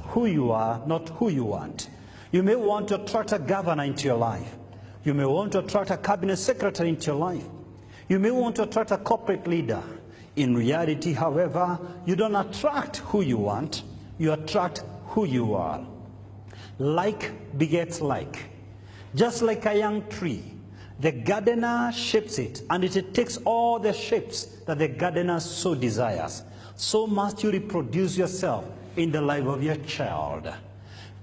who you are, not who you want. You may want to attract a governor into your life. You may want to attract a cabinet secretary into your life. You may want to attract a corporate leader. In reality, however, you don't attract who you want, you attract who you are. Like begets like. Just like a young tree, the gardener shapes it, and it takes all the shapes that the gardener so desires. So must you reproduce yourself in the life of your child.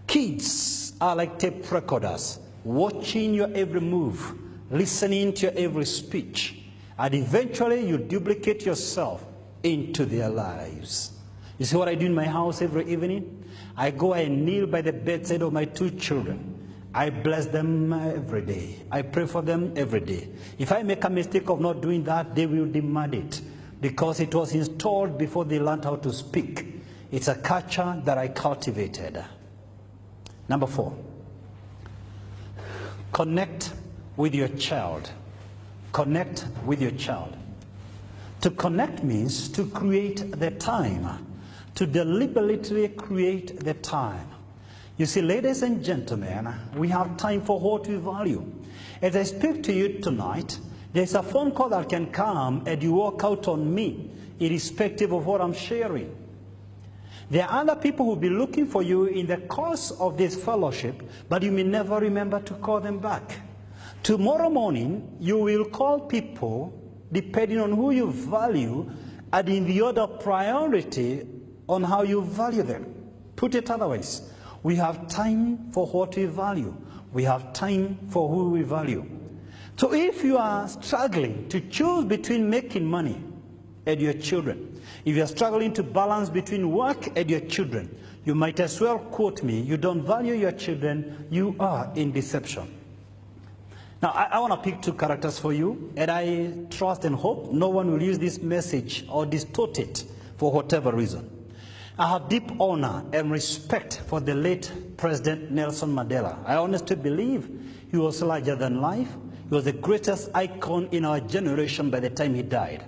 Kids are like tape recorders, watching your every move, listening to your every speech, and eventually you duplicate yourself into their lives. You see what I do in my house every evening? I go and kneel by the bedside of my two children. I bless them every day. I pray for them every day. If I make a mistake of not doing that, they will demand it, because it was installed before they learned how to speak. It's a culture that I cultivated. Number 4, connect with your child. Connect with your child. To connect means to create the time, to deliberately create the time. You see, ladies and gentlemen, we have time for what we value. As I speak to you tonight, there's a phone call that can come and you walk out on me, irrespective of what I'm sharing. There are other people who will be looking for you in the course of this fellowship, but you may never remember to call them back. Tomorrow morning, you will call people depending on who you value and in the order of priority on how you value them. Put it otherwise, we have time for what we value. We have time for who we value. So if you are struggling to choose between making money and your children, if you are struggling to balance between work and your children, you might as well quote me, you don't value your children, you are in deception. Now, I want to pick 2 characters for you, and I trust and hope no one will use this message or distort it for whatever reason. I have deep honor and respect for the late President Nelson Mandela. I honestly believe he was larger than life. He was the greatest icon in our generation by the time he died.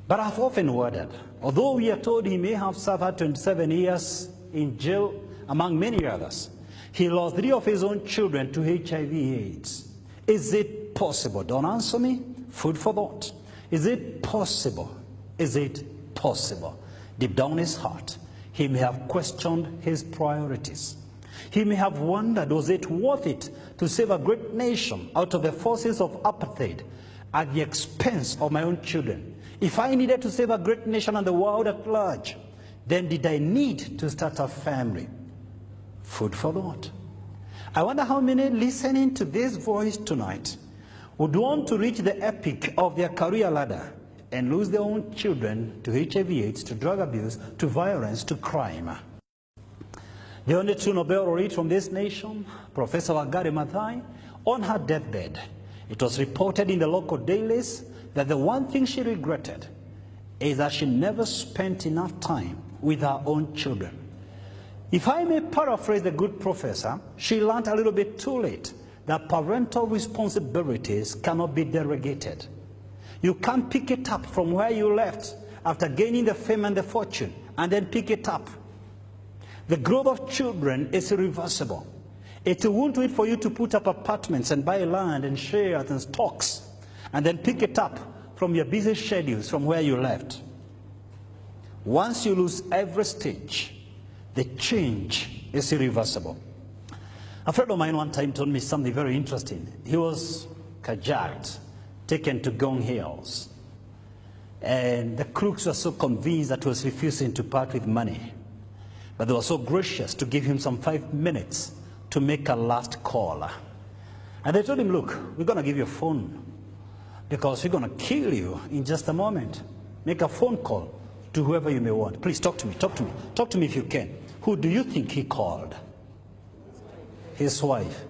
But I've often wondered, although we are told he may have suffered 27 years in jail, among many others, he lost 3 of his own children to HIV/AIDS. Is it possible? Don't answer me. Food for thought. Is it possible? Is it possible? Deep down in his heart, he may have questioned his priorities. He may have wondered, was it worth it to save a great nation out of the forces of apartheid at the expense of my own children? If I needed to save a great nation and the world at large, then did I need to start a family? Food for thought. I wonder how many listening to this voice tonight would want to reach the epic of their career ladder and lose their own children to HIV/AIDS, to drug abuse, to violence, to crime. The only true Nobel laureate from this nation, Professor Wangari Maathai, on her deathbed, it was reported in the local dailies that the one thing she regretted is that she never spent enough time with her own children. If I may paraphrase the good professor, she learned a little bit too late that parental responsibilities cannot be delegated. You can't pick it up from where you left after gaining the fame and the fortune and then pick it up. The growth of children is irreversible. It won't wait for you to put up apartments and buy land and shares and stocks and then pick it up from your busy schedules from where you left. Once you lose every stage, the change is irreversible. A friend of mine one time told me something very interesting. He was carjacked, taken to Gong Hills, and the crooks were so convinced that he was refusing to part with money. But they were so gracious to give him some 5 minutes to make a last call. And they told him, look, we're going to give you a phone because we're going to kill you in just a moment. Make a phone call to whoever you may want. Please talk to me, talk to me. Talk to me if you can. Who do you think he called? His wife.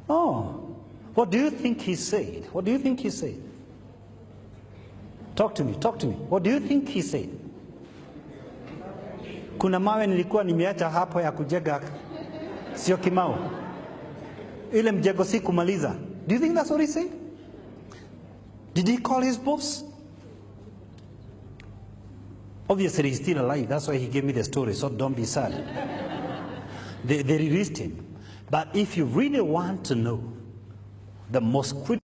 Oh, what do you think he said? What do you think he said? Talk to me, talk to me. What do you think he said? Kuna mawe nilikuwa nimeacha hapo ya kujenga, sio kimao. Ile mjengo si kumaliza. Do you think that's what he said? Did he call his boss? Obviously, he's still alive. That's why he gave me the story, so don't be sad. They released him. But if you really want to know the most critical